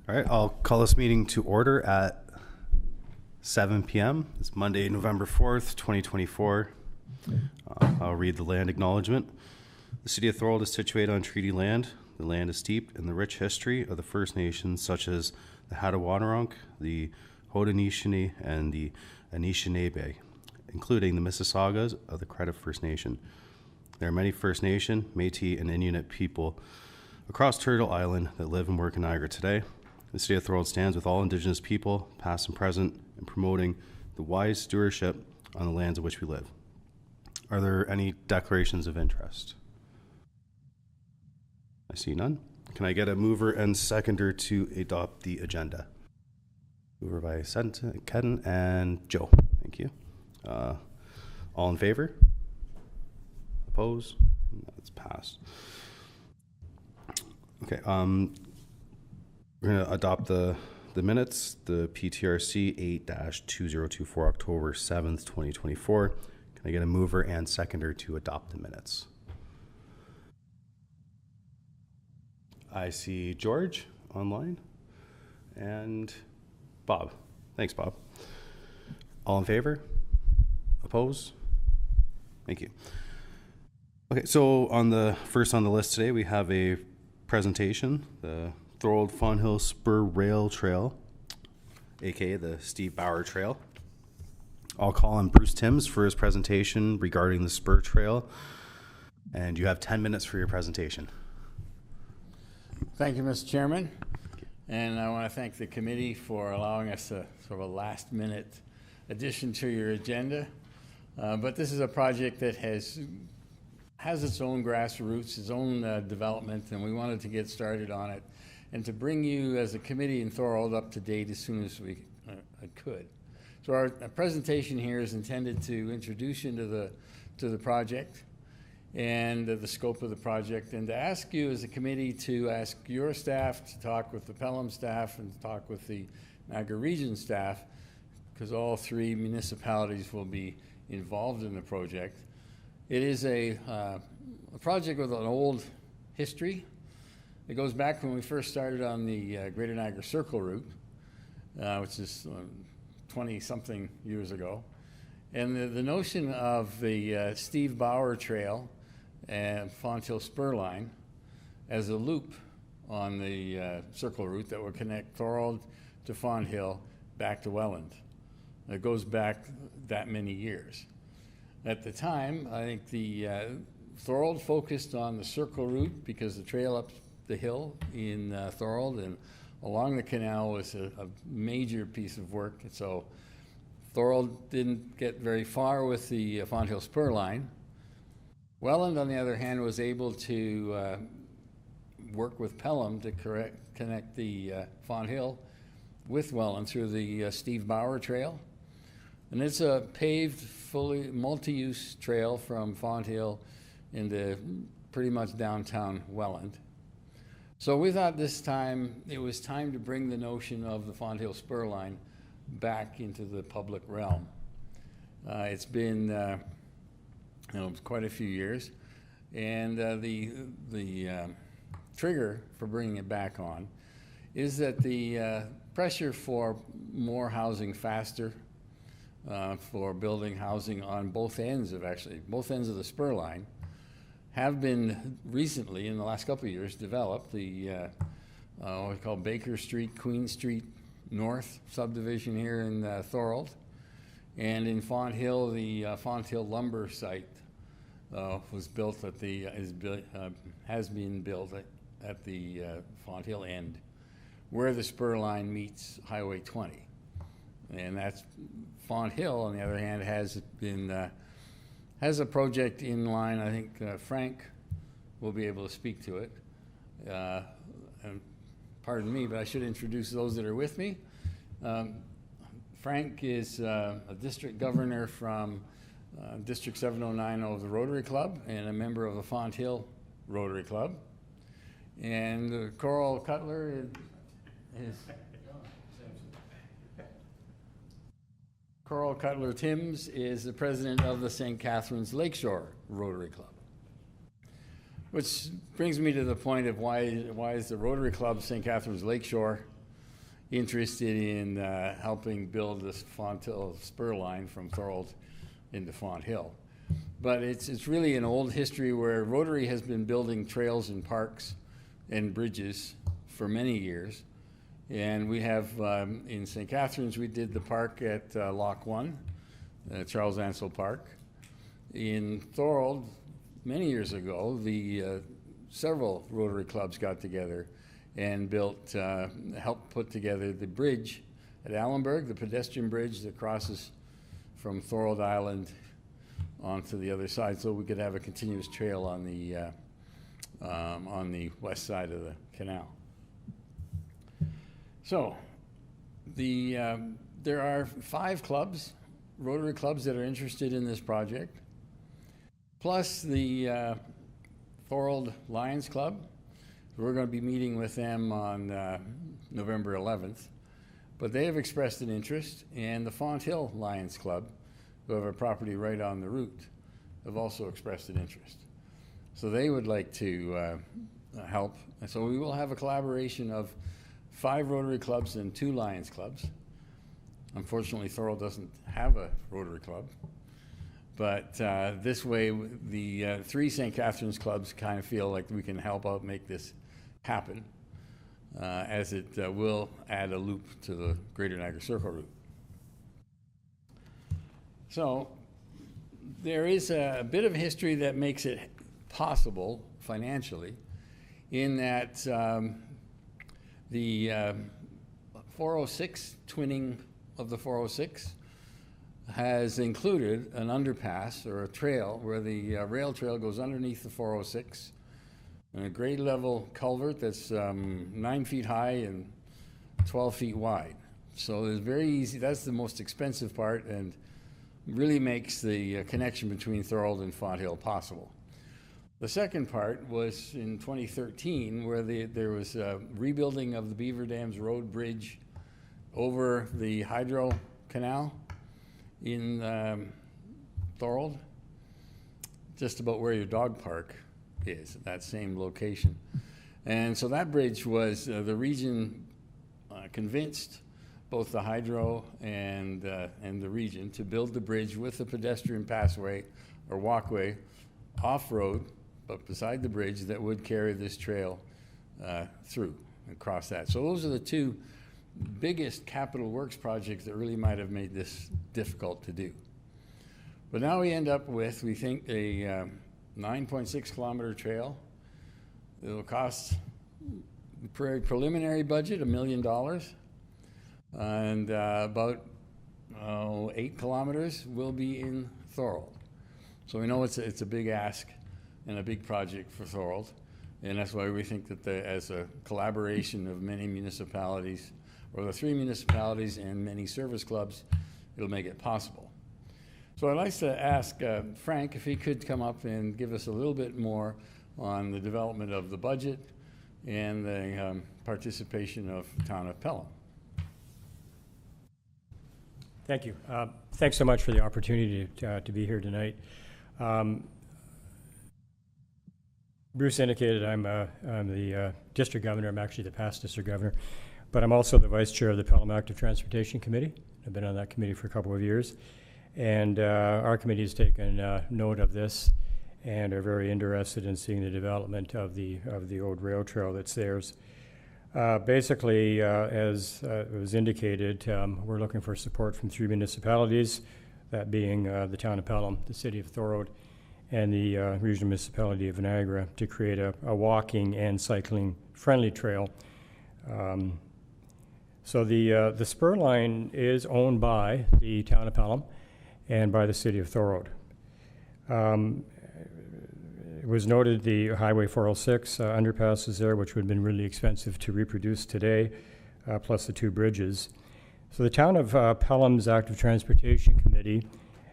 All right, I'll call this meeting to order at 7 p.m. It's Monday, November 4th, 2024. I'll read the land acknowledgement. The City of Thorold is situated on treaty land. The land is steeped in the rich history of the First Nations, such as the Hattawanaronk, the Haudenosaunee, and the Anishinaabe, including the Mississaugas of the Credit First Nation. There are many First Nation, Métis, and Inuit people across Turtle Island that live and work in Niagara today. The City of Thorold stands with all Indigenous people, past and present, in promoting the wise stewardship on the lands of which we live. Are there any declarations of interest? I see none. Can I get a mover and seconder to adopt the agenda? Mover by Kedden and Joe. Thank you. All in favor? Oppose? That's passed. Okay. We're going to adopt the minutes, the PTRC 8-2024, October 7th, 2024. Can I get a mover and seconder to adopt the minutes? I see George online and Bob. Thanks, Bob. All in favor? Oppose? Thank you. Okay, so first on the list today, we have a presentation, the Thorold Fawn Hill Spur Rail Trail, aka the Steve Bauer Trail. I'll call on Bruce Timms for his presentation regarding the Spur Trail, and you have 10 minutes for your presentation. Thank you, Mr. Chairman, and I want to thank the committee for allowing us a sort of a last-minute addition to your agenda. But this is a project that has its own grassroots, its own development, and we wanted to get started on it and to bring you as a committee in Thorold up to date as soon as we could. So our presentation here is intended to introduce you to the project and the scope of the project, and to ask you as a committee to ask your staff to talk with the Pelham staff and to talk with the Niagara Region staff, because all three municipalities will be involved in the project. It is a project with an old history. It goes back when we first started on the Greater Niagara Circle route, which is 20-something years ago. And the notion of the Steve Bauer Trail and Fonthill Spur Line as a loop on the Circle route that would connect Thorold to Fonthill back to Welland. It goes back that many years. At the time, I think the Thorold focused on the Circle route because the trail up the hill in Thorold and along the canal was a major piece of work. And so Thorold didn't get very far with the Fonthill Spur Line. Welland, on the other hand, was able to work with Pelham to connect the Fonthill with Welland through the Steve Bauer Trail. And it's a paved, fully multi-use trail from Fonthill into pretty much downtown Welland. So we thought this time it was time to bring the notion of the Fonthill Spur Line back into the public realm. It's been quite a few years, and the trigger for bringing it back on is that the pressure for more housing faster, for building housing on both ends of the spur line, have been recently, in the last couple of years, developed the what we call Baker Street, Queen Street North subdivision here in Thorold. And in Fonthill, the Fonthill lumber site was built at has been built at the Fonthill end, where the spur line meets Highway 20. And that's Fonthill, on the other hand, has a project in line. I think Frank will be able to speak to it. And pardon me, but I should introduce those that are with me. Frank is a district governor from District 709 of the Rotary Club and a member of the Fonthill Rotary Club. And Coral Cutler is Coral Cutler Timms is the president of the St. Catharines Lakeshore Rotary Club. Which brings me to the point of why is the Rotary Club St. Catharines Lakeshore interested in helping build this Fonthill spur line from Thorold into Fonthill. But it's really an old history where Rotary has been building trails and parks and bridges for many years. And we have, in St. Catharines, we did the park at Lock 1, Charles Ansell Park. In Thorold, many years ago, several Rotary clubs got together and helped put together the bridge at Allenburg, the pedestrian bridge that crosses from Thorold Island onto the other side, so we could have a continuous trail on the west side of the canal. So, there are 5 clubs, Rotary clubs, that are interested in this project, plus the Thorold Lions Club. We're going to be meeting with them on November 11th, but they have expressed an interest, and the Fonthill Lions Club, who have a property right on the route, have also expressed an interest. So they would like to help, and so we will have a collaboration of 5 Rotary clubs and 2 Lions clubs. Unfortunately, Thorold doesn't have a Rotary club, but this way the 3 St. Catharines clubs kind of feel like we can help out make this happen, as it will add a loop to the Greater Niagara Circle route. So there is a bit of history that makes it possible financially, in that the 406 twinning of the 406 has included an underpass or a trail where the rail trail goes underneath the 406, and a grade level culvert that's 9 feet high and 12 feet wide. So it's very easy. That's the most expensive part and really makes the connection between Thorold and Fonthill possible. The second part was in 2013, where there was a rebuilding of the Beaver Dams Road Bridge over the Hydro Canal in Thorold, just about where your dog park is, that same location. And so that bridge was, the region convinced both the Hydro and the region to build the bridge with a pedestrian passway or walkway off-road, but beside the bridge, that would carry this trail through and across that. So those are the 2 biggest capital works projects that really might have made this difficult to do. But now we end up with, we think, a 9.6 kilometer trail. It'll cost the preliminary budget $1 million, and about 8 kilometers will be in Thorold. So we know it's a big ask and a big project for Thorold, and that's why we think that as a collaboration of many municipalities, or the 3 municipalities and many service clubs, it'll make it possible. So I'd like to ask Frank if he could come up and give us a little bit more on the development of the budget and the participation of the town of Pelham. Thank you. Thanks so much for the opportunity to be here tonight. Bruce indicated I'm the district governor. I'm actually the past district governor, but I'm also the vice chair of the Pelham Active Transportation Committee. I've been on that committee for a couple of years, and our committee has taken note of this and are very interested in seeing the development of the old rail trail that's theirs. Basically, as it was indicated, we're looking for support from 3 municipalities, that being the town of Pelham, the city of Thorold, and the regional municipality of Niagara, to create a walking and cycling friendly trail. So the spur line is owned by the town of Pelham and by the city of Thorold. It was noted the Highway 406 underpass is there, which would have been really expensive to reproduce today, plus the 2 bridges. So the town of Pelham's Active Transportation Committee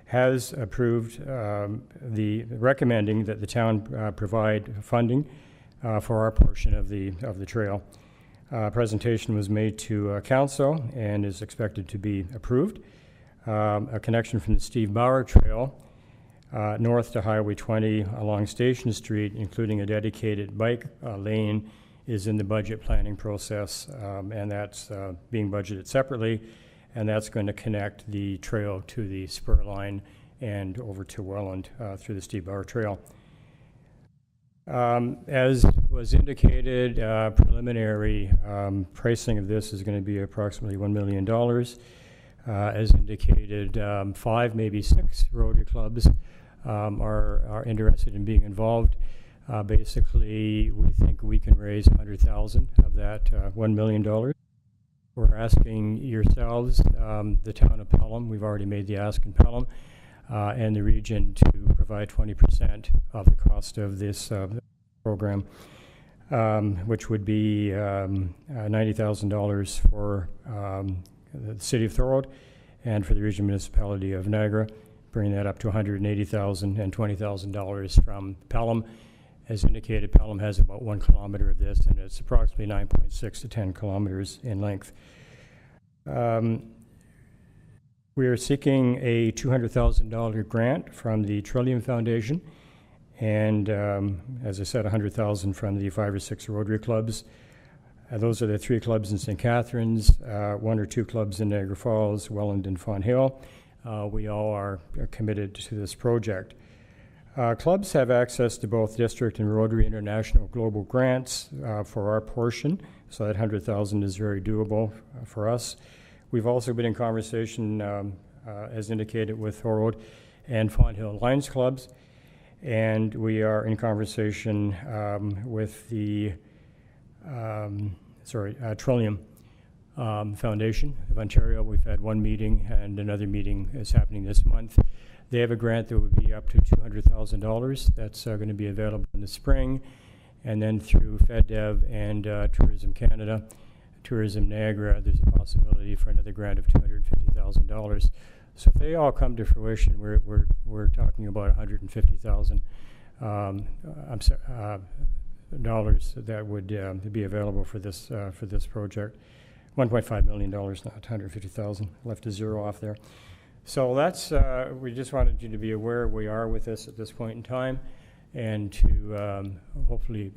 has approved recommending that the town provide funding for our portion of the trail. Presentation was made to council and is expected to be approved. A connection from the Steve Bauer Trail north to Highway 20 along Station Street, including a dedicated bike lane is in the budget planning process, and that's being budgeted separately, and that's going to connect the trail to the spur line and over to Welland through the Steve Bauer Trail. As was indicated, preliminary pricing of this is going to be approximately $1 million. As indicated, 5, maybe 6 Rotary clubs are interested in being involved. Basically, we think we can raise $100,000 of that $1 million. We're asking yourselves, the town of Pelham, we've already made the ask in Pelham, and the region to provide 20% of the cost of this program, which would be $90,000 for the city of Thorold and for the regional municipality of Niagara, bringing that up to $180,000 and $20,000 from Pelham. As indicated, Pelham has about 1 kilometer of this, and it's approximately 9.6 to 10 kilometers in length. We are seeking a $200,000 grant from the Trillium Foundation, and as I said, $100,000 from the 5 or 6 Rotary clubs. Those are the 3 clubs in St. Catharines, 1 or 2 clubs in Niagara Falls, Welland, and Fawn Hill. We all are committed to this project. Clubs have access to both district and Rotary International Global grants for our portion, so that $100,000 is very doable for us. We've also been in conversation, as indicated, with Thorold and Fawn Hill Lions clubs, and we are in conversation with the Trillium Foundation of Ontario. We've had 1 meeting, and another meeting is happening this month. They have a grant that would be up to $200,000. That's going to be available in the spring, and then through FedDev and Tourism Canada, Tourism Niagara, there's a possibility for another grant of $250,000. So if they all come to fruition, we're talking about $150,000 dollars that would be available for this project. $1.5 million, not $150,000. Left a 0 off there. So that's we just wanted you to be aware we are with this at this point in time, and to hopefully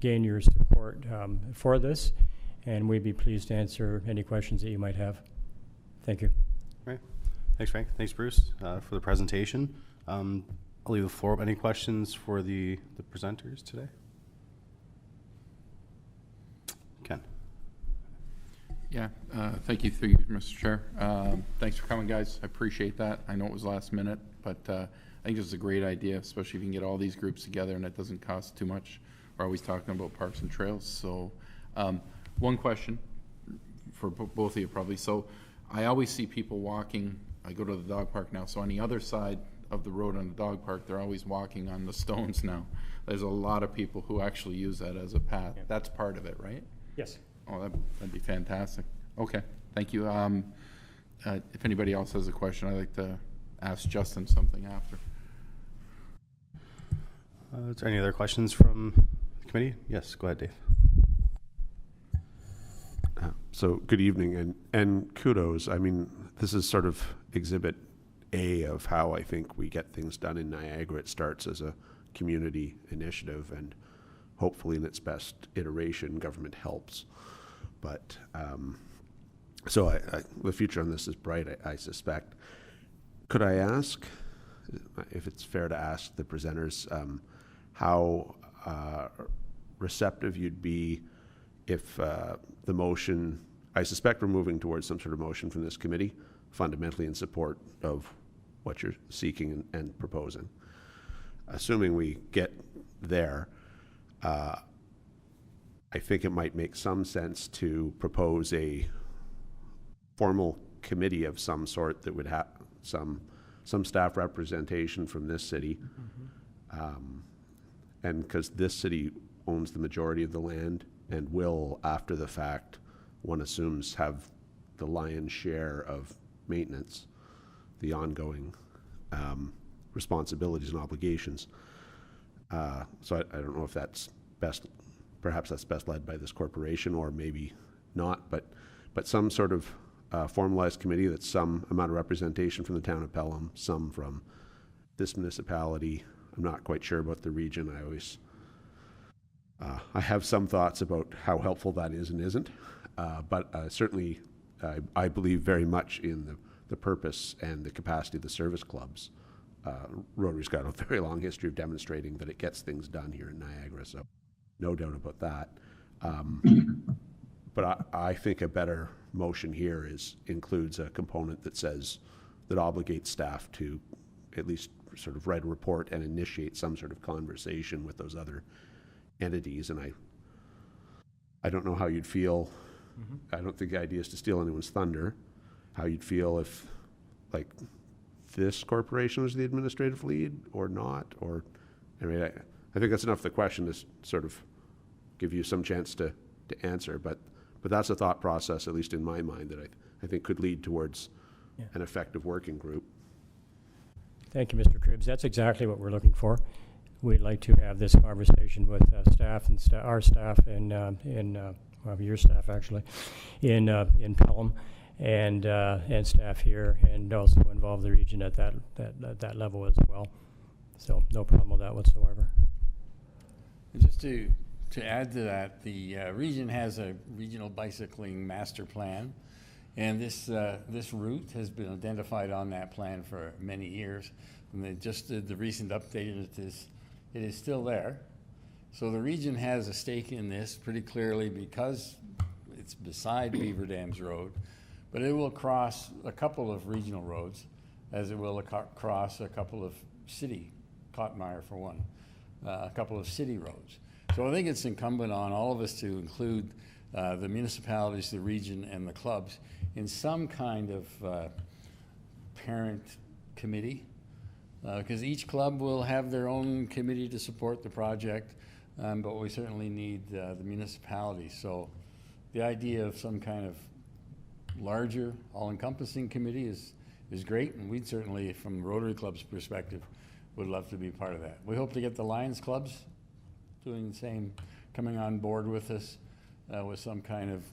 gain your support for this, and we'd be pleased to answer any questions that you might have. Thank you. Right. Thanks, Frank. Thanks, Bruce, for the presentation. I'll leave the floor up. Any questions for the presenters today? Ken. Yeah, thank you, through you, Mr. Chair. Thanks for coming, guys. I appreciate that. I know it was last minute, but I think this is a great idea, especially if you can get all these groups together and it doesn't cost too much. We're always talking about parks and trails. So one question for both of you probably. So I always see people walking. I go to the dog park now. So on the other side of the road on the dog park, they're always walking on the stones now. There's a lot of people who actually use that as a path. Yeah. That's part of it, right? Yes. Oh, that'd be fantastic. Okay, thank you. If anybody else has a question, I'd like to ask Justin something after. Is there any other questions from the committee? Yes, go ahead, Dave. So good evening, and kudos. I mean, this is sort of exhibit A of how I think we get things done in Niagara. It starts as a community initiative, and hopefully in its best iteration, government helps. But so the future on this is bright, I suspect. Could I ask, if it's fair to ask the presenters, how receptive you'd be if the motion, I suspect we're moving towards some sort of motion from this committee, fundamentally in support of what you're seeking and proposing. Assuming we get there, I think it might make some sense to propose a formal committee of some sort that would have some staff representation from this city. And because this city owns the majority of the land and will, after the fact, one assumes, have the lion's share of maintenance, the ongoing responsibilities and obligations. So I don't know if that's best. Perhaps that's best led by this corporation, or maybe not, but some sort of formalized committee that's some amount of representation from the town of Pelham, some from this municipality. I'm not quite sure about the region. I always I have some thoughts about how helpful that is and isn't, but certainly I believe very much in the purpose and the capacity of the service clubs. Rotary's got a very long history of demonstrating that it gets things done here in Niagara, so no doubt about that. But I think a better motion here includes a component that says, that obligates staff to at least sort of write a report and initiate some sort of conversation with those other entities. And I don't know how you'd feel. I don't think the idea is to steal anyone's thunder. How you'd feel if, like, this corporation was the administrative lead or not, or, I mean, I think that's enough of the question to sort of give you some chance to answer, but that's a thought process, at least in my mind, that I think could lead towards an effective working group. Thank you, Mr. Cribbs. That's exactly what we're looking for. We'd like to have this conversation with staff and our staff and well, your staff actually, in Pelham, and staff here, and also involve the region at that level as well. So no problem with that whatsoever. And just to add to that, the region has a regional bicycling master plan, and this route has been identified on that plan for many years. And they just did the recent update, and it is still there. So the region has a stake in this pretty clearly because it's beside Beaver Dams Road, but it will cross a couple of regional roads, as it will cross a couple of city, Kottmeyer for one, a couple of city roads. So I think it's incumbent on all of us to include the municipalities, the region, and the clubs in some kind of parent committee, because each club will have their own committee to support the project, but we certainly need the municipality. So the idea of some kind of larger, all-encompassing committee is great, and we'd certainly, from the Rotary Club's perspective, would love to be part of that. We hope to get the Lions clubs doing the same, coming on board with us with some kind of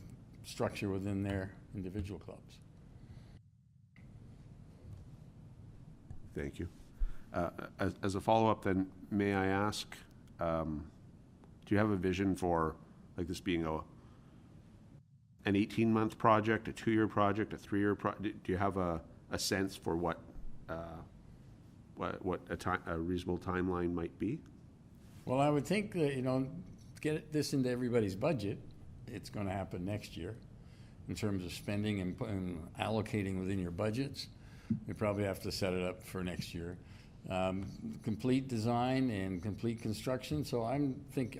structure within their individual clubs. Thank you. As a follow-up then, may I ask, do you have a vision for like this being an 18-month project, a 2-year project, a 3-year project? Do you have a sense for what a reasonable timeline might be? Well, I would think that, get this into everybody's budget, it's going to happen next year in terms of spending and allocating within your budgets. You probably have to set it up for next year. Complete design and complete construction, so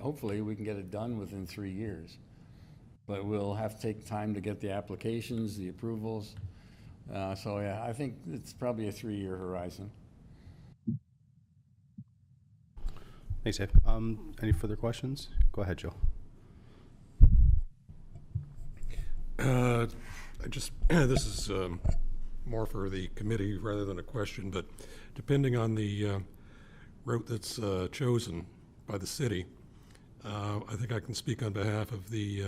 hopefully we can get it done within 3 years. But we'll have to take time to get the applications, the approvals. So yeah, I think it's probably a 3-year horizon. Thanks, Dave. Any further questions? Go ahead, Joe. This is more for the committee rather than a question, but depending on the route that's chosen by the city, I think I can speak on behalf of the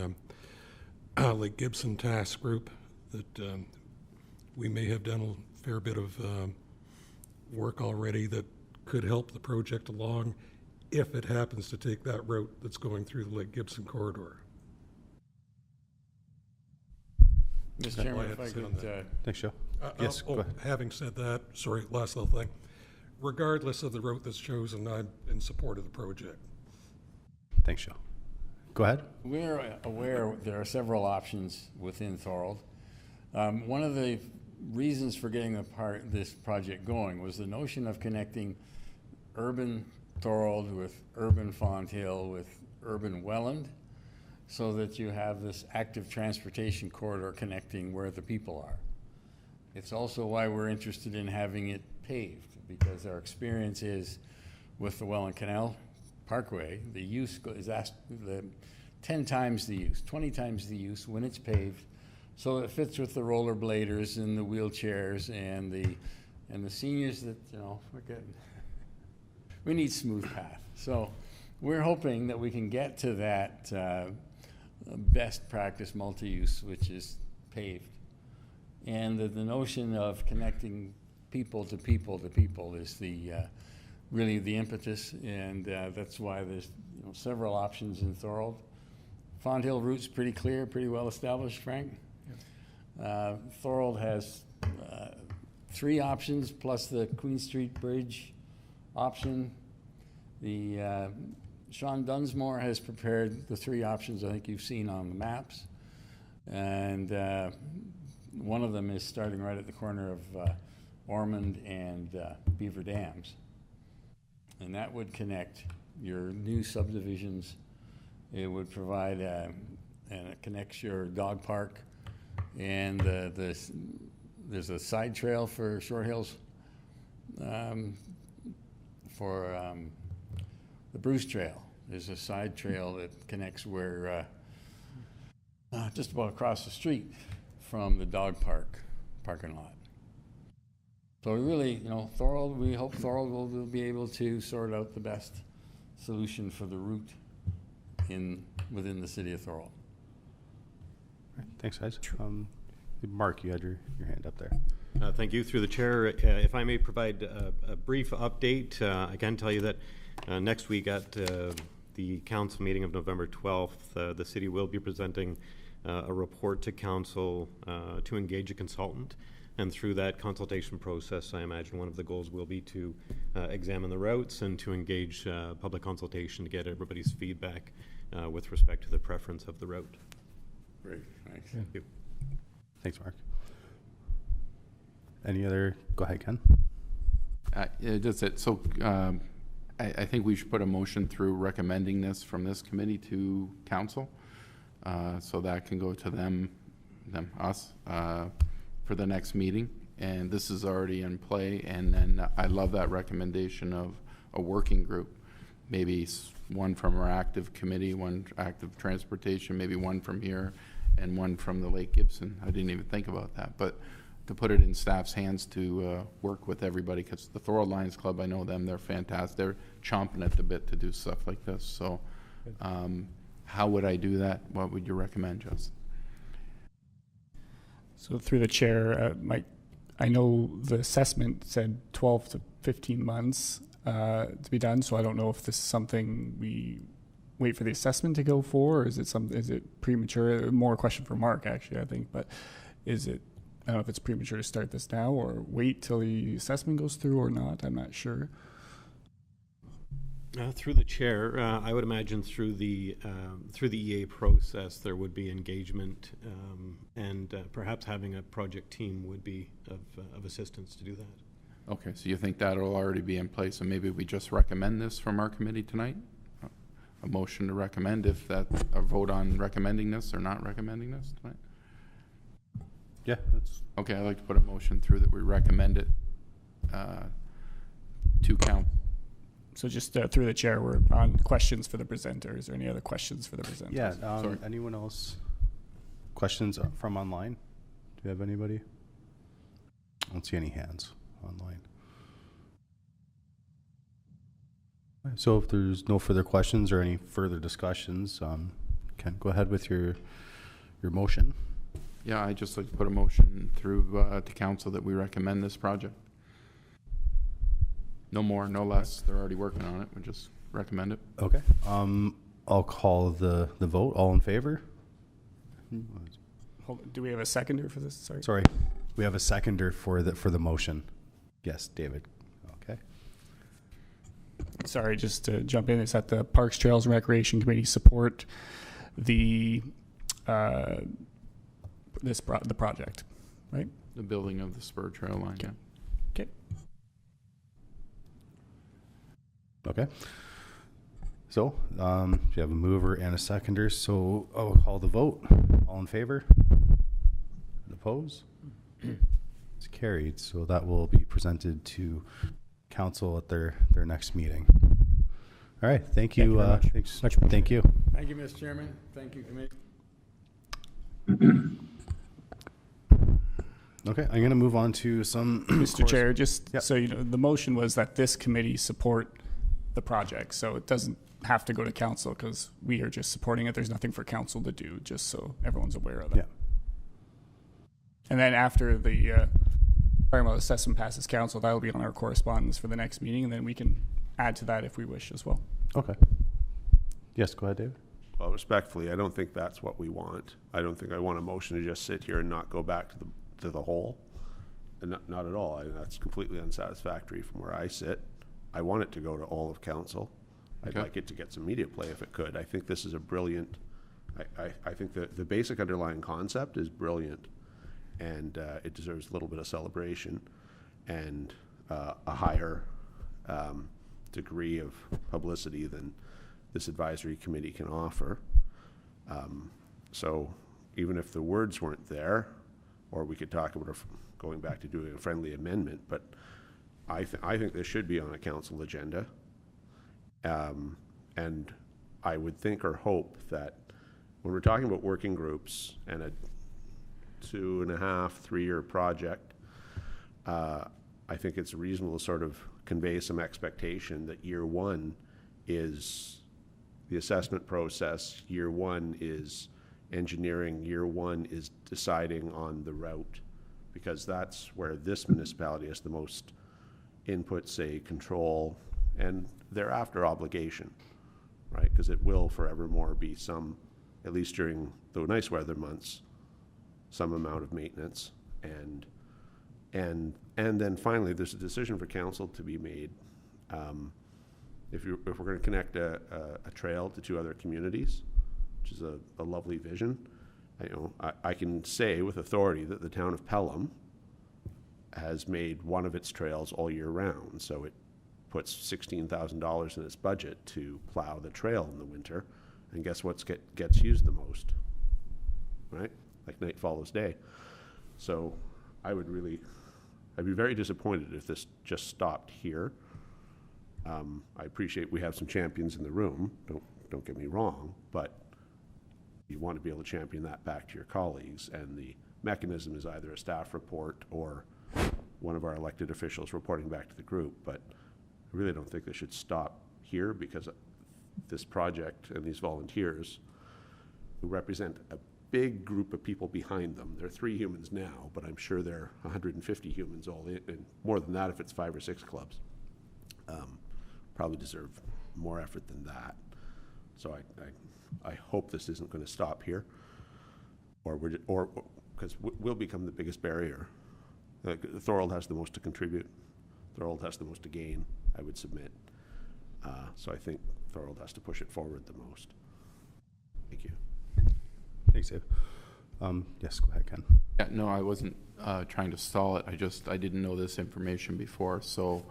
Lake Gibson Task Group that we may have done a fair bit of work already that could help the project along if it happens to take that route that's going through the Lake Gibson corridor. Mr. Chairman, if I could... Thanks, Joe. Yes, go ahead. Having said that, sorry, last little thing. Regardless of the route that's chosen, I'm in support of the project. Thanks, Joe. Go ahead. We're aware there are several options within Thorold. One of the reasons for getting this project going was the notion of connecting urban Thorold with urban Fonthill with urban Welland, so that you have this active transportation corridor connecting where the people are. It's also why we're interested in having it paved, because our experience is with the Welland Canal Parkway, the use is 10 times the use, 20 times the use when it's paved, so it fits with the rollerbladers and the wheelchairs and the seniors that, we need smooth path. So we're hoping that we can get to that best practice multi-use, which is paved. And the notion of connecting people to people to people is really the impetus, and that's why several options in Thorold. Fond Hill route's pretty clear, pretty well established, Frank. Thorold has 3 options plus the Queen Street Bridge option. The Sean Dunsmore has prepared the 3 options I think you've seen on the maps. And one of them is starting right at the corner of Ormond and Beaver Dams. And that would connect your new subdivisions. It would provide, and it connects your dog park. And there's a side trail for Short Hills for the Bruce Trail. There's a side trail that connects where just about across the street from the dog park parking lot. So we really, Thorold, we hope Thorold will be able to sort out the best solution for the route within the city of Thorold. Thanks, guys. Mark, you had your hand up there. Thank you. Through the chair, if I may provide a brief update, I can tell you that next week at the council meeting of November 12th, the city will be presenting a report to council to engage a consultant. And through that consultation process, I imagine one of the goals will be to examine the routes and to engage public consultation to get everybody's feedback with respect to the preference of the route. Great, thanks. Thank you. Thanks, Mark. Any other? Go ahead, Ken. That's it. So I think we should put a motion through recommending this from this committee to council, so that can go to us, for the next meeting. And this is already in play. And then I love that recommendation of a working group, maybe one from our active committee, one active transportation, maybe one from here, and one from the Lake Gibson. I didn't even think about that, but to put it in staff's hands to work with everybody, because the Thorold Lions Club, I know them, they're fantastic. They're chomping at the bit to do stuff like this. So how would I do that? What would you recommend, Justin? So through the chair, Mike, I know the assessment said 12 to 15 months to be done, so I don't know if this is something we wait for the assessment to go for, or is it premature? More a question for Mark, actually, I think, but is it, I don't know if it's premature to start this now or wait till the assessment goes through or not, I'm not sure. Through the chair, I would imagine through the EA process there would be engagement, and perhaps having a project team would be of assistance to do that. Okay, so you think that'll already be in place, and maybe we just recommend this from our committee tonight? A motion to recommend, if that, a vote on recommending this or not recommending this tonight? Yeah, that's Okay, I'd like to put a motion through that we recommend it to council. So just through the chair, we're on questions for the presenter. Is there any other questions for the presenter? yeah. Sorry. Anyone else? Questions from online? Do you have anybody? I don't see any hands online. So if there's no further questions or any further discussions, Ken, go ahead with your motion. Yeah, I'd just like to put a motion through to council that we recommend this project. No more, no less. They're already working on it. We just recommend it. Okay. I'll call the vote. All in favor? Do we have a seconder for this? Sorry. Sorry, we have a seconder for the motion. Yes, David. Okay. Sorry, just to jump in, it's that the Parks, Trails, and Recreation Committee support the the project, right? The building of the spur trail line. Okay. Yeah. Okay. Okay. So, you have a mover and a seconder, so I'll call the vote. All in favor? Oppose? It's carried, so that will be presented to council at their next meeting. All right, thank you. Thank you very much. Thanks. Much Thank you. Thank you, Mr. Chairman. Thank you, committee. Okay, I'm going to move on to some. Mr. Chair, just Yep. so you know, the motion was that this committee support the project, so it doesn't have to go to council because we are just supporting it. There's nothing for council to do, just so everyone's aware of that. Yeah. And then after the environmental assessment passes council, that'll be on our correspondence for the next meeting, and then we can add to that if we wish as well. Okay. Yes, go ahead, David. Well, respectfully, I don't think that's what we want. I don't think I want a motion to just sit here and not go back to the whole. And not at all. That's completely unsatisfactory from where I sit. I want it to go to all of council. I'd Okay. like it to get some media play if it could. I think this is a brilliant, I think the basic underlying concept is brilliant, and it deserves a little bit of celebration and a higher degree of publicity than this advisory committee can offer. So even if the words weren't there, or we could talk about going back to doing a friendly amendment, but I think this should be on a council agenda. And I would think or hope that when we're talking about working groups and a 2.5, 3-year project, I think it's reasonable to sort of convey some expectation that year one is the assessment process, year one is engineering, year one is deciding on the route, because that's where this municipality has the most input, say, control, and thereafter obligation, right? Because it will forevermore be some, at least during the nice weather months, some amount of maintenance, and then finally, there's a decision for council to be made. If we're going to connect a trail to 2 other communities, which is a lovely vision, I can say with authority that the town of Pelham has made one of its trails all year round. So it puts $16,000 in its budget to plow the trail in the winter, and guess what gets used the most, right? Like night follows day. So I'd be very disappointed if this just stopped here. I appreciate we have some champions in the room, don't get me wrong, but you want to be able to champion that back to your colleagues, and the mechanism is either a staff report or one of our elected officials reporting back to the group. But I really don't think this should stop here, because this project and these volunteers who represent a big group of people behind them. There are 3 humans now, but I'm sure there are 150 humans all in, and more than that if it's 5 or 6 clubs. Probably deserve more effort than that. So I hope this isn't going to stop here, or because we'll become the biggest barrier. Thorold has the most to contribute. Thorold has the most to gain, I would submit. So I think Thorold has to push it forward the most. Thank you. Thanks, Dave. Yes, go ahead, Ken. Yeah, no, I wasn't trying to stall it. I didn't know this information before. So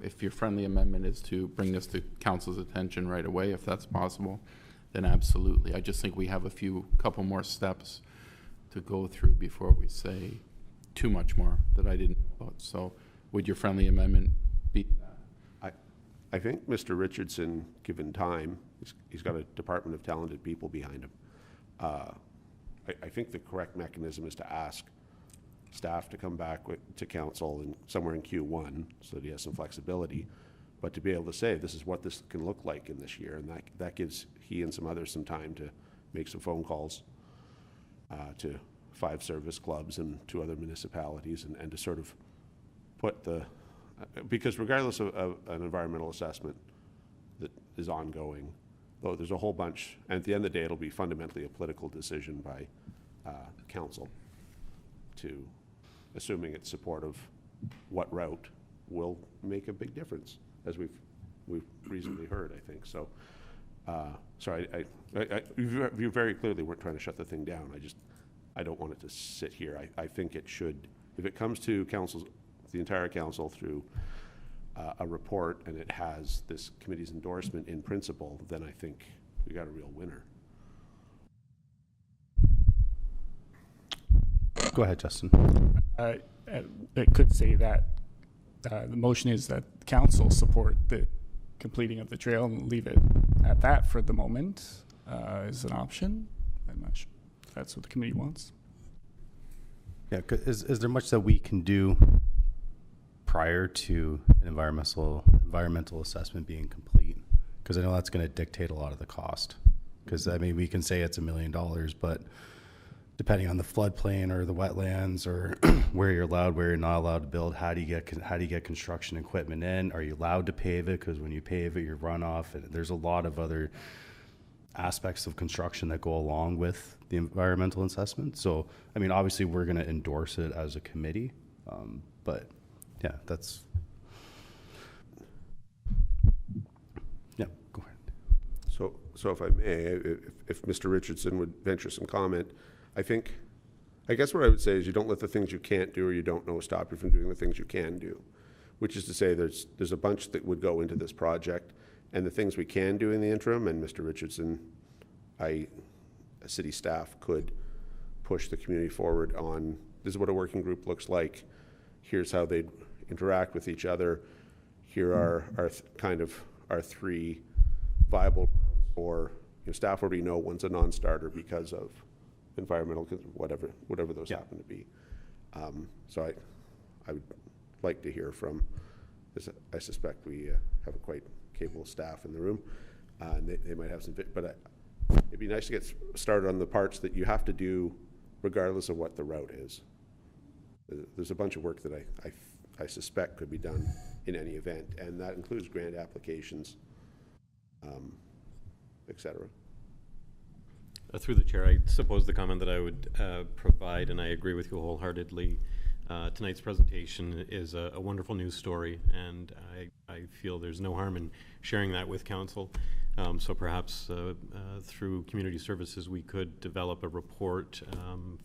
if your friendly amendment is to bring this to council's attention right away, if that's possible, then absolutely. I just think we have couple more steps to go through before we say too much more that I didn't know about. So would your friendly amendment be that? I think Mr. Richardson, given time, he's got a department of talented people behind him. I think the correct mechanism is to ask staff to come back to council somewhere in Q1 so that he has some flexibility, but to be able to say this is what this can look like in this year, and that gives he and some others some time to make some phone calls to 5 service clubs and 2 other municipalities, and to sort of put because regardless of an environmental assessment that is ongoing, though there's a whole bunch, and at the end of the day it'll be fundamentally a political decision by council, to assuming its support of what route will make a big difference, as we've reasonably heard, I think. So sorry, you very clearly weren't trying to shut the thing down. I don't want it to sit here. I think it should, if it comes to council, the entire council through a report, and it has this committee's endorsement in principle, then I think we got a real winner. Go ahead, Justin. It could say that the motion is that council support the completing of the trail and leave it at that for the moment is an option. I'm not sure if that's what the committee wants. Yeah, is there much that we can do prior to an environmental assessment being complete? Because I know that's going to dictate a lot of the cost. Because I mean, we can say it's $1 million, but depending on the floodplain or the wetlands or where you're allowed, where you're not allowed to build, how do you get construction equipment in? Are you allowed to pave it? Because when you pave it, your runoff, and there's a lot of other aspects of construction that go along with the environmental assessment. So, I mean, obviously we're going to endorse it as a committee, but yeah, that's, yeah, go ahead. So if I may, if Mr. Richardson would venture some comment, I guess what I would say is you don't let the things you can't do or you don't know stop you from doing the things you can do, which is to say there's a bunch that would go into this project, and the things we can do in the interim, and Mr. Richardson, city staff could push the community forward on, this is what a working group looks like, here's how they'd interact with each other, here are our three viable, or staff already know one's a non-starter because of environmental, whatever those happen to be. So I would like to hear from, I suspect we have a quite capable staff in the room, and they might have some, but it'd be nice to get started on the parts that you have to do regardless of what the route is. There's a bunch of work that I suspect could be done in any event, and that includes grant applications, et cetera. Through the chair, I suppose the comment that I would provide, and I agree with you wholeheartedly, tonight's presentation is a wonderful news story, and I feel there's no harm in sharing that with council. So perhaps through community services we could develop a report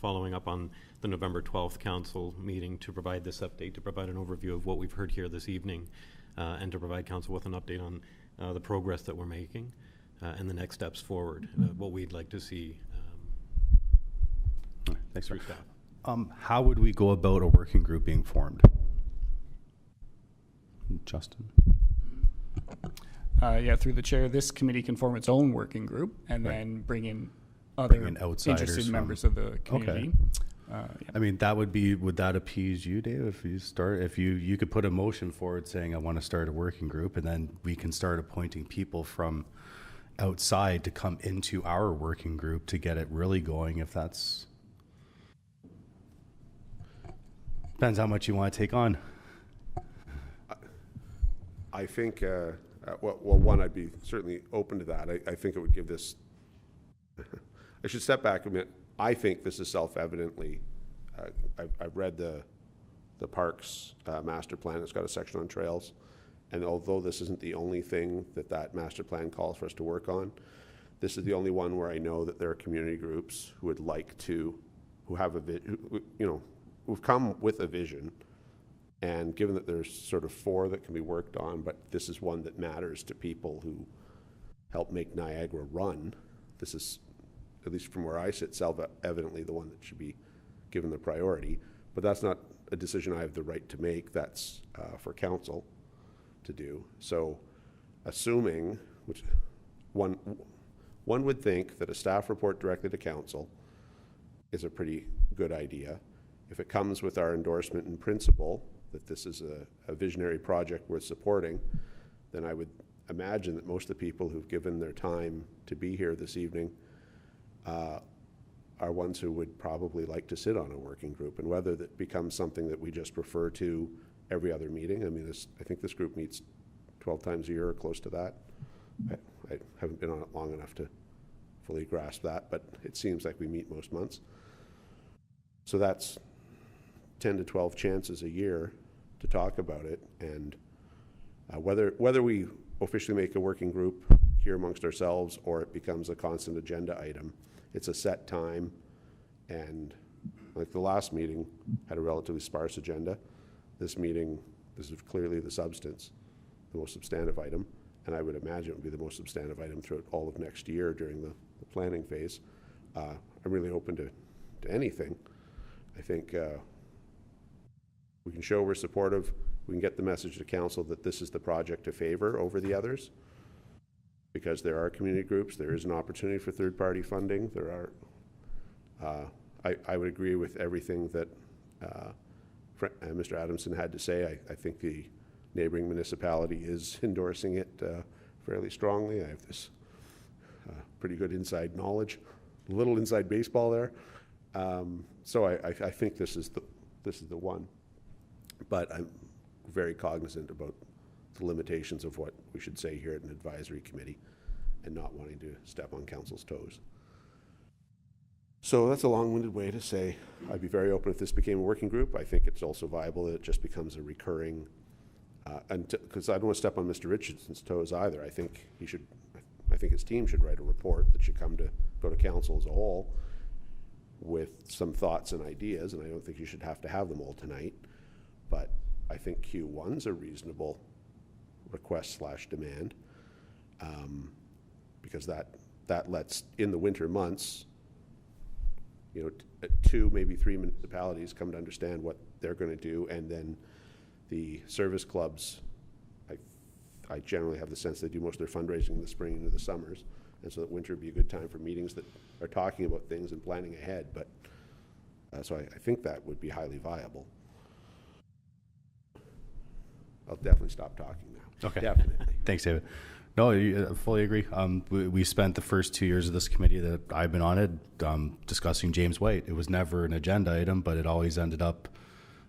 following up on the November 12th council meeting to provide this update, to provide an overview of what we've heard here this evening, and to provide council with an update on the progress that we're making and the next steps forward, what we'd like to see Thanks, through sir. staff. How would we go about a working group being formed? Justin? Yeah, through the chair, this committee can form its own working group and then bring in other Bring in outsiders interested from- members of the community. Yeah. I mean, would that appease you, Dave, if you could put a motion forward saying, I want to start a working group, and then we can start appointing people from outside to come into our working group to get it really going, if that's, depends how much you want to take on. I think, well, one, I'd be certainly open to that. I think it would give this, I should step back a minute. I think this is self-evidently, I've read the parks master plan. It's got a section on trails. And although this isn't the only thing that master plan calls for us to work on, this is the only one where I know that there are community groups who would like to, who have who've come with a vision. And given that there's sort of 4 that can be worked on, but this is one that matters to people who help make Niagara run, this is, at least from where I sit, self-evidently the one that should be given the priority. But that's not a decision I have the right to make. That's for council to do. So assuming, which one would think that a staff report directly to council is a pretty good idea. If it comes with our endorsement in principle that this is a visionary project worth supporting, then I would imagine that most of the people who've given their time to be here this evening are ones who would probably like to sit on a working group. And whether that becomes something that we just refer to every other meeting, I mean, I think this group meets 12 times a year or close to that. I haven't been on it long enough to fully grasp that, but it seems like we meet most months. So that's 10 to 12 chances a year to talk about it. And whether we officially make a working group here amongst ourselves or it becomes a constant agenda item, it's a set time. And like the last meeting had a relatively sparse agenda. This meeting, this is clearly the substance, the most substantive item. And I would imagine it would be the most substantive item throughout all of next year during the planning phase. I'm really open to anything. I think we can show we're supportive. We can get the message to council that this is the project to favor over the others, because there are community groups. There is an opportunity for third-party funding. There are. I would agree with everything that Mr. Adamson had to say. I think the neighboring municipality is endorsing it fairly strongly. I have this pretty good inside knowledge, a little inside baseball there. So I think this is the one, but I'm very cognizant about the limitations of what we should say here at an advisory committee, and not wanting to step on council's toes. So that's a long-winded way to say I'd be very open if this became a working group. I think it's also viable that it just becomes a recurring, because I don't want to step on Mr. Richardson's toes either. I think he should, I think his team should write a report that should go to council as a whole with some thoughts and ideas, and I don't think you should have to have them all tonight. But I think Q1's a reasonable request / demand, because that lets, in the winter months, you know, 2, maybe 3 municipalities come to understand what they're going to do, and then the service clubs, I generally have the sense they do most of their fundraising in the spring into the summers, and so that winter would be a good time for meetings that are talking about things and planning ahead. But so I think that would be highly viable. I'll definitely stop talking now. Okay. Definitely. Thanks, David. No, I fully agree. We spent the first 2 years of this committee that I've been on it discussing James White. It was never an agenda item, but it always ended up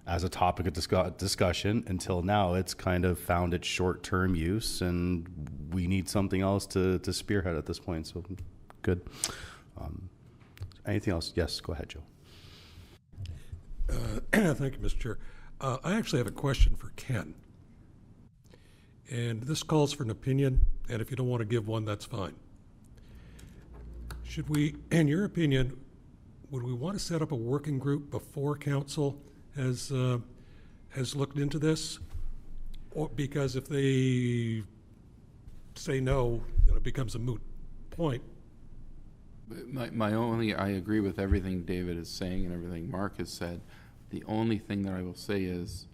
as a topic of discussion until now. It's kind of found its short-term use, and we need something else to spearhead at this point. So good. Anything else? Yes, go ahead, Joe. Thank you, Mr. Chair. I actually have a question for Ken. And this calls for an opinion, and if you don't want to give one, that's fine. Should we, in your opinion, would we want to set up a working group before council has looked into this? Or because if they say no, then it becomes a moot point. I agree with everything David is saying and everything Mark has said. The only thing that I will say is,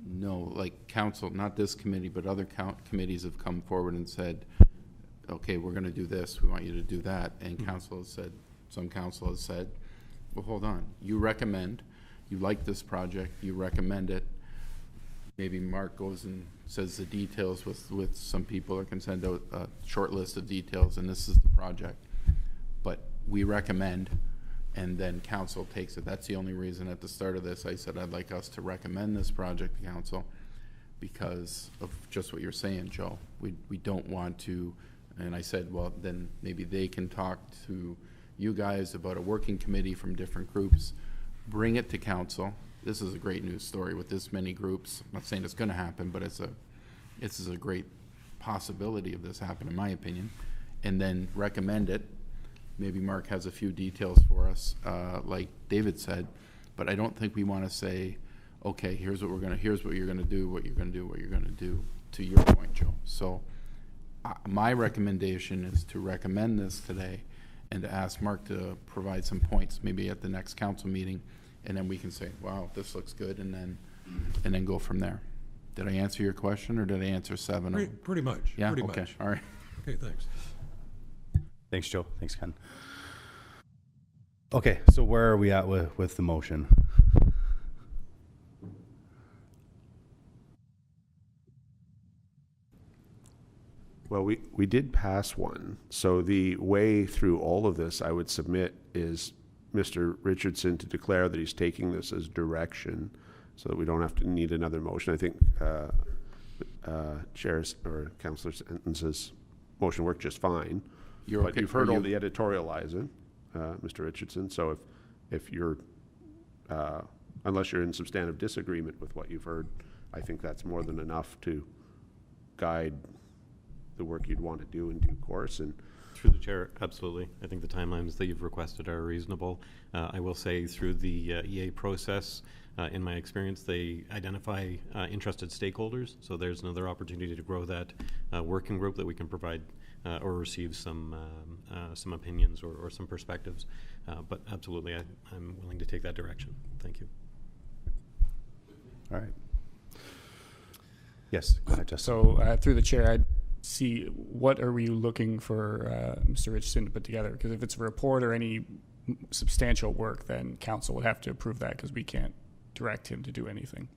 no, like council, not this committee, but other committees have come forward and said, okay, we're going to do this, we want you to do that. And council has said, some council has said, well, hold on, you recommend, you like this project, you recommend it. Maybe Mark goes and says the details with some people, or can send out a short list of details, and this is the project. But we recommend, and then council takes it. That's the only reason at the start of this I said I'd like us to recommend this project to council, because of just what you're saying, Joe. We don't want to, and I said, well, then maybe they can talk to you guys about a working committee from different groups, bring it to council. This is a great news story with this many groups. I'm not saying it's going to happen, but this is a great possibility of this happening, in my opinion. And then recommend it. Maybe Mark has a few details for us, like David said, but I don't think we want to say, okay, here's what you're going to do, what you're going to do, what you're going to do, to your point, Joe. So my recommendation is to recommend this today and to ask Mark to provide some points, maybe at the next council meeting, and then we can say, wow, this looks good, and then go from there. Did I answer your question, or did I answer 7? Pretty much. Yeah, pretty okay, much. all right. Okay, thanks. Thanks, Joe. Thanks, Ken. Okay, so where are we at with the motion? Well, we did pass one. So the way through all of this, I would submit, is Mr. Richardson to declare that he's taking this as direction, so that we don't have to need another motion. I think Chair's or Councillor Sentence's motion worked just fine. But you've heard all the editorializing, Mr. Richardson. So if you're, unless you're in substantive disagreement with what you've heard, I think that's more than enough to guide the work you'd want to do in due course. And through the chair, absolutely. I think the timelines that you've requested are reasonable. I will say through the EA process, in my experience, they identify interested stakeholders. So there's another opportunity to grow that working group that we can provide or receive some opinions or some perspectives. But absolutely, I'm willing to take that direction. Thank you. All right. Yes, go ahead, Justin. So through the chair, I'd see what are we looking for Mr. Richardson to put together? Because if it's a report or any substantial work, then council would have to approve that, because we can't direct him to do anything.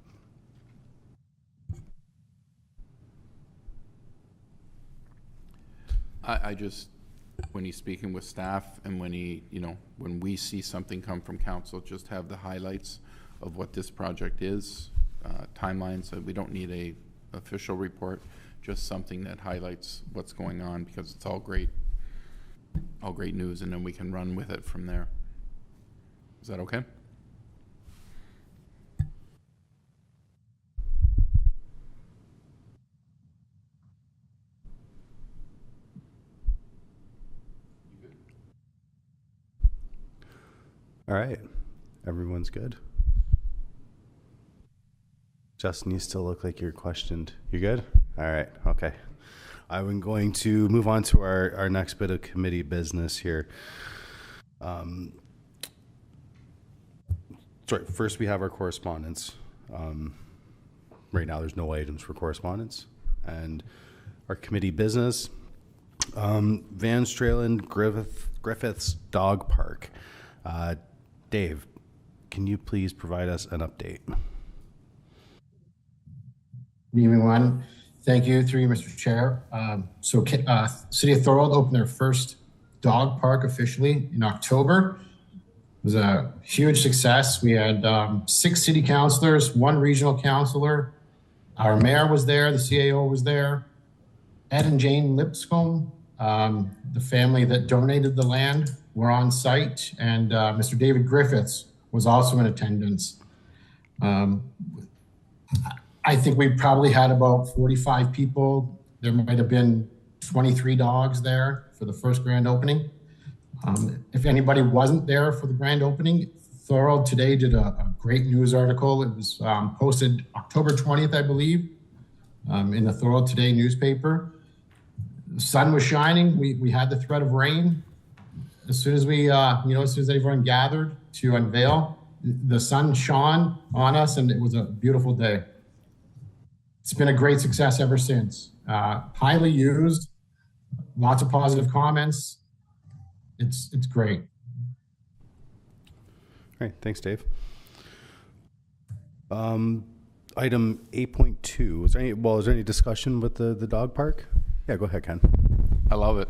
I just, when he's speaking with staff and when when we see something come from council, just have the highlights of what this project is, timelines. We don't need a official report, just something that highlights what's going on, because it's all great news, and then we can run with it from there. Is that okay? All right. Everyone's good? Justin, you still look like you're questioned. You good? All right. Okay. I'm going to move on to our next bit of committee business here. Sorry, first we have our correspondence. Right now there's no items for correspondence. And our committee business, Van Stralen Griffiths Dog Park. Dave, can you please provide us an update? Good evening, everyone. Thank you, through you, Mr. Chair. City of Thorold opened their first dog park officially in October. It was a huge success. We had 6 city councilors, 1 regional councilor. Our mayor was there, the CAO was there. Ed and Jane Lipscomb, the family that donated the land, were on site, and Mr. David Griffiths was also in attendance. I think we probably had about 45 people. There might have been 23 dogs there for the first grand opening. If anybody wasn't there for the grand opening, Thorold Today did a great news article. It was posted October 20th, I believe, in the Thorold Today newspaper. The sun was shining. We had the threat of rain. As soon as as soon as everyone gathered to unveil, the sun shone on us, and it was a beautiful day. It's been a great success ever since. Highly used, lots of positive comments. It's great. All right, thanks, Dave. Item 8.2. Is there any discussion with the dog park? Yeah, go ahead, Ken. I love it.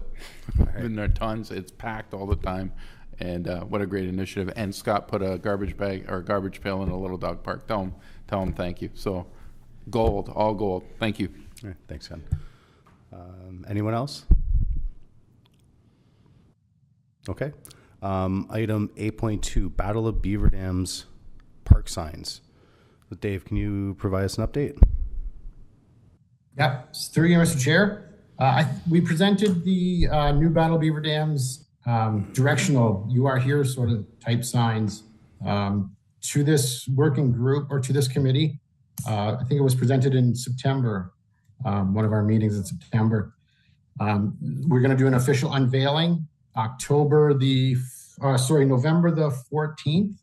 Right. I've been there tons. It's packed all the time, and what a great initiative. And Scott put a garbage bag or a garbage pail in a little dog park. Tell him thank you. So gold, all gold. Thank you. All right, thanks, Ken. Anyone else? Okay. Item 8.2, Battle of Beaver Dams park signs. So Dave, can you provide us an update? Yeah, through you, Mr. Chair. We presented the new Battle Beaver Dams directional "You Are Here" sort of type signs to this working group or to this committee. I think it was presented in September, one of our meetings in September. We're going to do an official unveiling November the 14th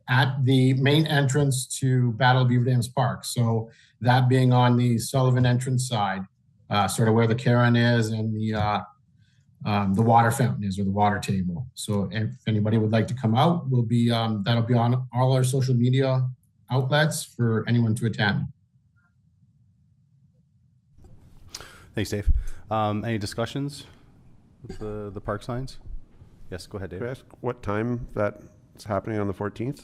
at the main entrance to Battle of Beaver Dams Park. So that being on the Sullivan entrance side, sort of where the Karen is and the water fountain is, or the water table. So if anybody would like to come out, that'll be on all our social media outlets for anyone to attend. Thanks, Dave. Any discussions with the park signs? Yes, go ahead, Dave. Could I ask what time that's happening on the 14th?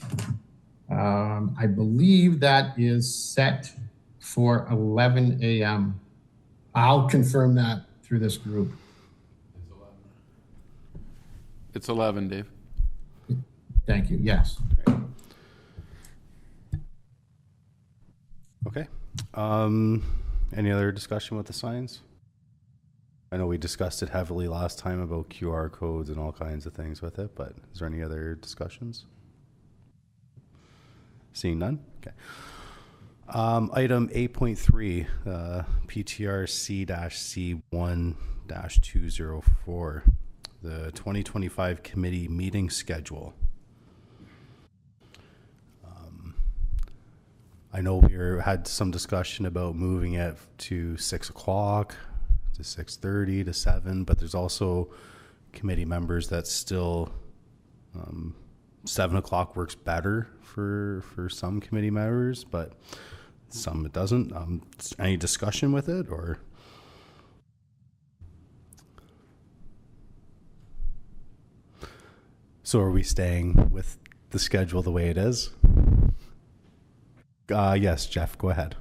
I believe that is set for 11 a.m. I'll confirm that through this group. It's 11, Dave. Thank you. Yes. Okay. Any other discussion with the signs? I know we discussed it heavily last time about QR codes and all kinds of things with it, but is there any other discussions? Seeing none? Okay. Item 8.3, PTR C-C1-204, the 2025 committee meeting schedule. I know we had some discussion about moving it to 6 o'clock, to 6:30, to 7, but there's also committee members that still 7 o'clock works better for some committee members, but some it doesn't. Any discussion with it, or? So are we staying with the schedule the way it is? Yes, Jeff, go ahead.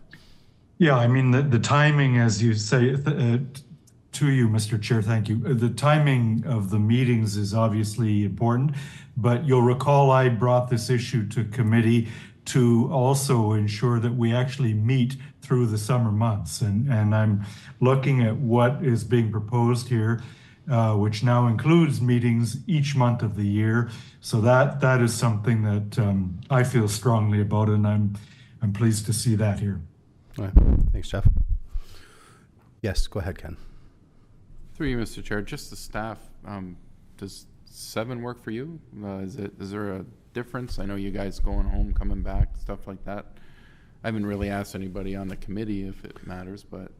Yeah, I mean, the timing, as you say, to you, Mr. Chair, thank you. The timing of the meetings is obviously important, but you'll recall I brought this issue to committee to also ensure that we actually meet through the summer months. And I'm looking at what is being proposed here, which now includes meetings each month of the year. So that is something that I feel strongly about, and I'm pleased to see that here. All right. Thanks, Jeff. Yes, go ahead, Ken. Through you, Mr. Chair, just the staff, does 7 work for you? Is there a difference? I know you guys going home, coming back, stuff like that. I haven't really asked anybody on the committee if it matters, but.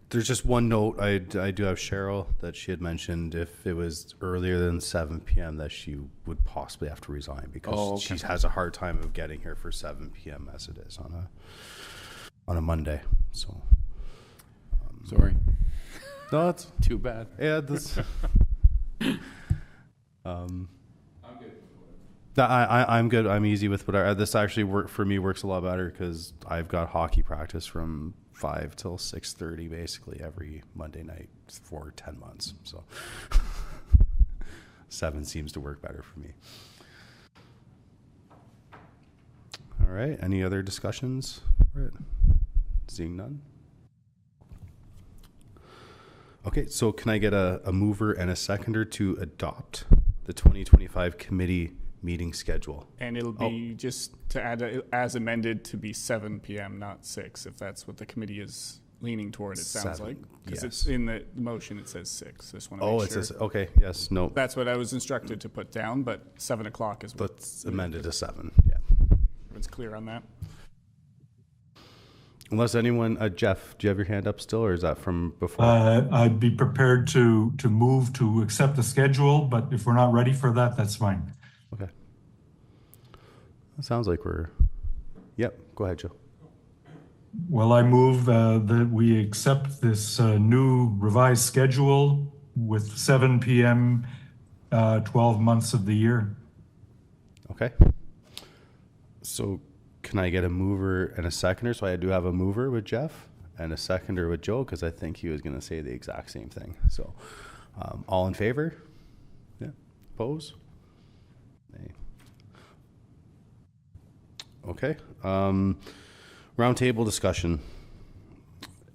There's just one note. I do have Cheryl that she had mentioned if it was earlier than 7 p.m. that she would possibly have to resign because she has a hard time of getting here for 7 p.m. as it is on a Monday. So. Sorry. No, it's too bad. Yeah, this. I'm good. I'm good. I'm easy with whatever. This actually works a lot better because I've got hockey practice from 5 till 6:30 basically every Monday night for 10 months. So 7 seems to work better for me. All right. Any other discussions for it? Seeing none. Okay, so can I get a mover and a seconder to adopt the 2025 committee meeting schedule? And it'll be just to add as amended to be 7 p.m., not 6, if that's what the committee is leaning toward, it sounds 7, like. Because yes. it's in the motion, it says 6. I just want to make sure. It says, okay, yes, no. That's what I was instructed to put down, but 7 o'clock is what. Let's amend it to 7, yeah. Everyone's clear on that? Unless anyone, Jeff, do you have your hand up still, or is that from before? I'd be prepared to move to accept the schedule, but if we're not ready for that, that's fine. Okay. That sounds like yep, go ahead, Joe. Well, I move that we accept this new revised schedule with 7 p.m. 12 months of the year. Okay. So can I get a mover and a seconder? So I do have a mover with Jeff and a seconder with Joe because I think he was going to say the exact same thing. So all in favor? Yeah. Oppose? Nay. Okay. Roundtable discussion.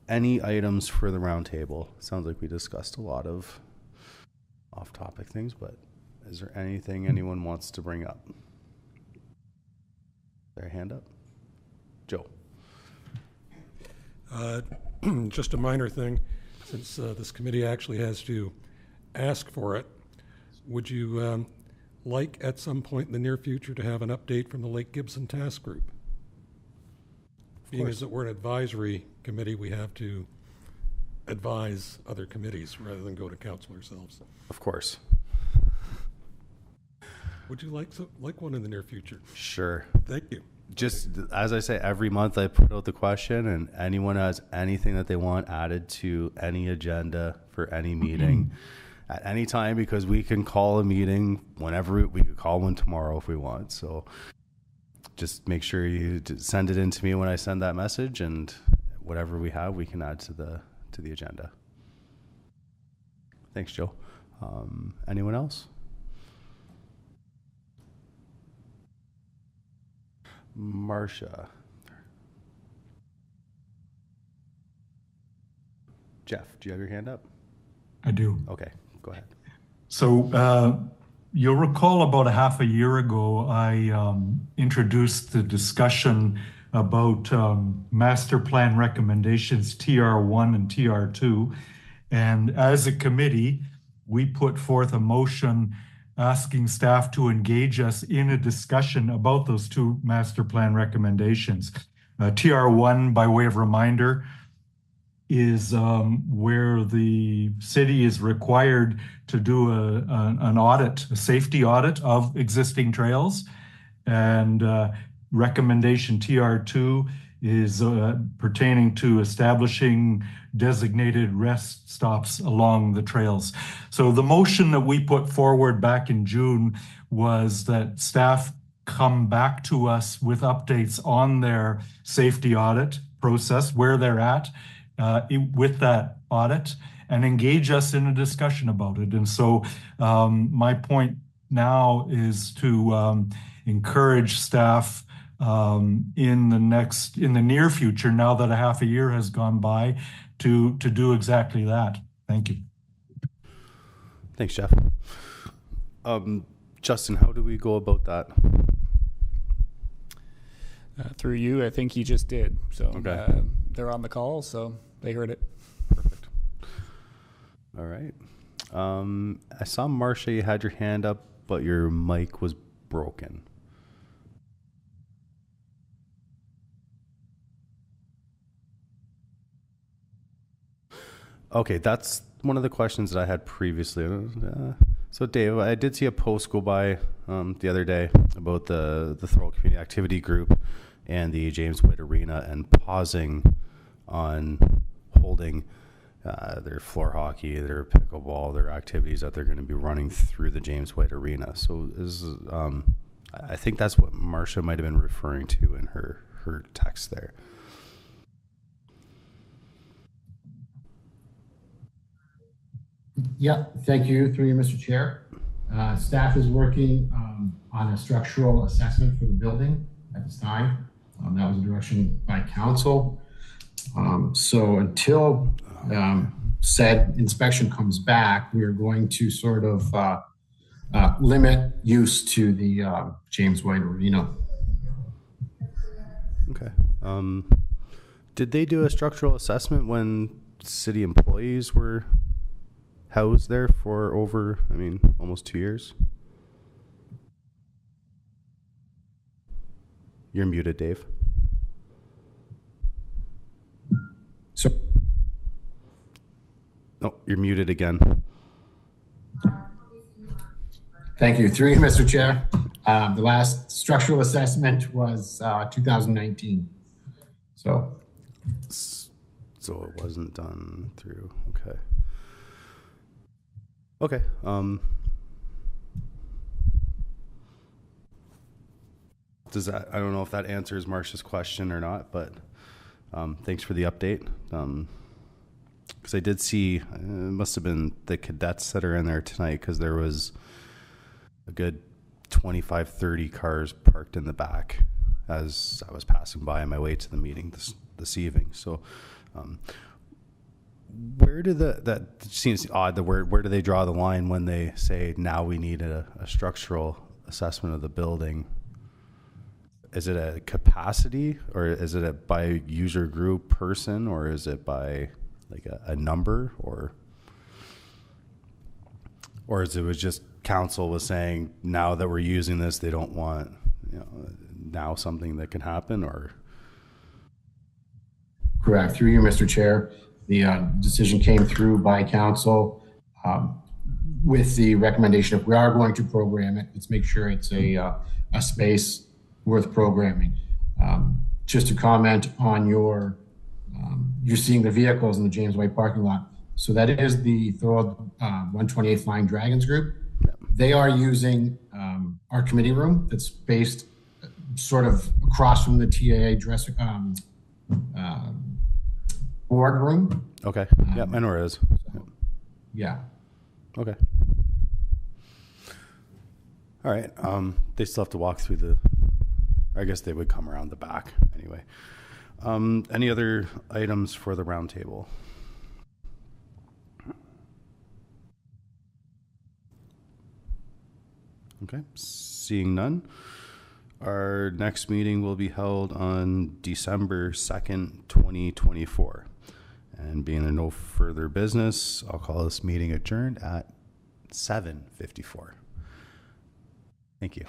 Any items for the roundtable? Sounds like we discussed a lot of off-topic things, but is there anything anyone wants to bring up? Their hand up. Joe. Just a minor thing, since this committee actually has to ask for it, would you like at some point in the near future to have an update from the Lake Gibson Task Group? Being as that we're an advisory committee, we have to advise other committees rather than go to council ourselves. Of course. Would you like one in the near future? Sure. Thank you. Just as I say, every month I put out the question, and anyone has anything that they want added to any agenda for any meeting at any time, because we can call a meeting whenever we could call one tomorrow if we want. So just make sure you send it in to me when I send that message, and whatever we have, we can add to the agenda. Thanks, Joe. Anyone else? Marcia. Jeff, do you have your hand up? I do. Okay, go ahead. So you'll recall about a half a year ago, I introduced the discussion about master plan recommendations, TR1 and TR2. And as a committee, we put forth a motion asking staff to engage us in a discussion about those 2 master plan recommendations. TR1, by way of reminder, is where the city is required to do an audit, a safety audit of existing trails. And recommendation TR2 is pertaining to establishing designated rest stops along the trails. So the motion that we put forward back in June was that staff come back to us with updates on their safety audit process, where they're at with that audit, and engage us in a discussion about it. And so my point now is to encourage staff in the near future, now that a half a year has gone by, to do exactly that. Thank you. Thanks, Jeff. Justin, how do we go about that? Through you, I think you just did. So Okay. they're on the call, so they heard it. Perfect. All right. I saw Marcia, you had your hand up, but your mic was broken. Okay, that's one of the questions that I had previously. So Dave, I did see a post go by the other day about the Thorold Community Activity Group and the James White Arena and pausing on holding their floor hockey, their pickleball, their activities that they're going to be running through the James White Arena. So I think that's what Marcia might have been referring to in her text there. Yeah, thank you, through you, Mr. Chair. Staff is working on a structural assessment for the building at this time. That was a direction by council. So until said inspection comes back, we are going to sort of limit use to the James White Arena. Okay. Did they do a structural assessment when city employees were housed there for over, almost 2 years? You're muted, Dave. So, no, you're muted again. thank you, through you, Mr. Chair. The last structural assessment was 2019. So it wasn't done through, okay. Okay. I don't know if that answers Marcia's question or not, but thanks for the update. Because I did see, it must have been the cadets that are in there tonight, because there was a good 25, 30 cars parked in the back as I was passing by on my way to the meeting this evening. So where do that seems odd, where do they draw the line when they say now we need a structural assessment of the building? Is it a capacity, or is it by user group person, or is it by like a number, or is it was just council was saying now that we're using this, they don't want now something that can happen, or? correct, through you, Mr. Chair. The decision came through by council with the recommendation, if we are going to program it, let's make sure it's a space worth programming. Just to comment on you're seeing the vehicles in the James White parking lot. So that is the Thorold 128 Flying Dragons group. They are using our committee room that's based sort of across from the TAA dressing boardroom. Okay. Yep, I know where it is. Yep. Yeah. Okay. All right. They still have to walk through I guess they would come around the back anyway. Any other items for the roundtable? Okay. Seeing none. Our next meeting will be held on December 2nd, 2024. And being there no further business, I'll call this meeting adjourned at 7:54. Thank you.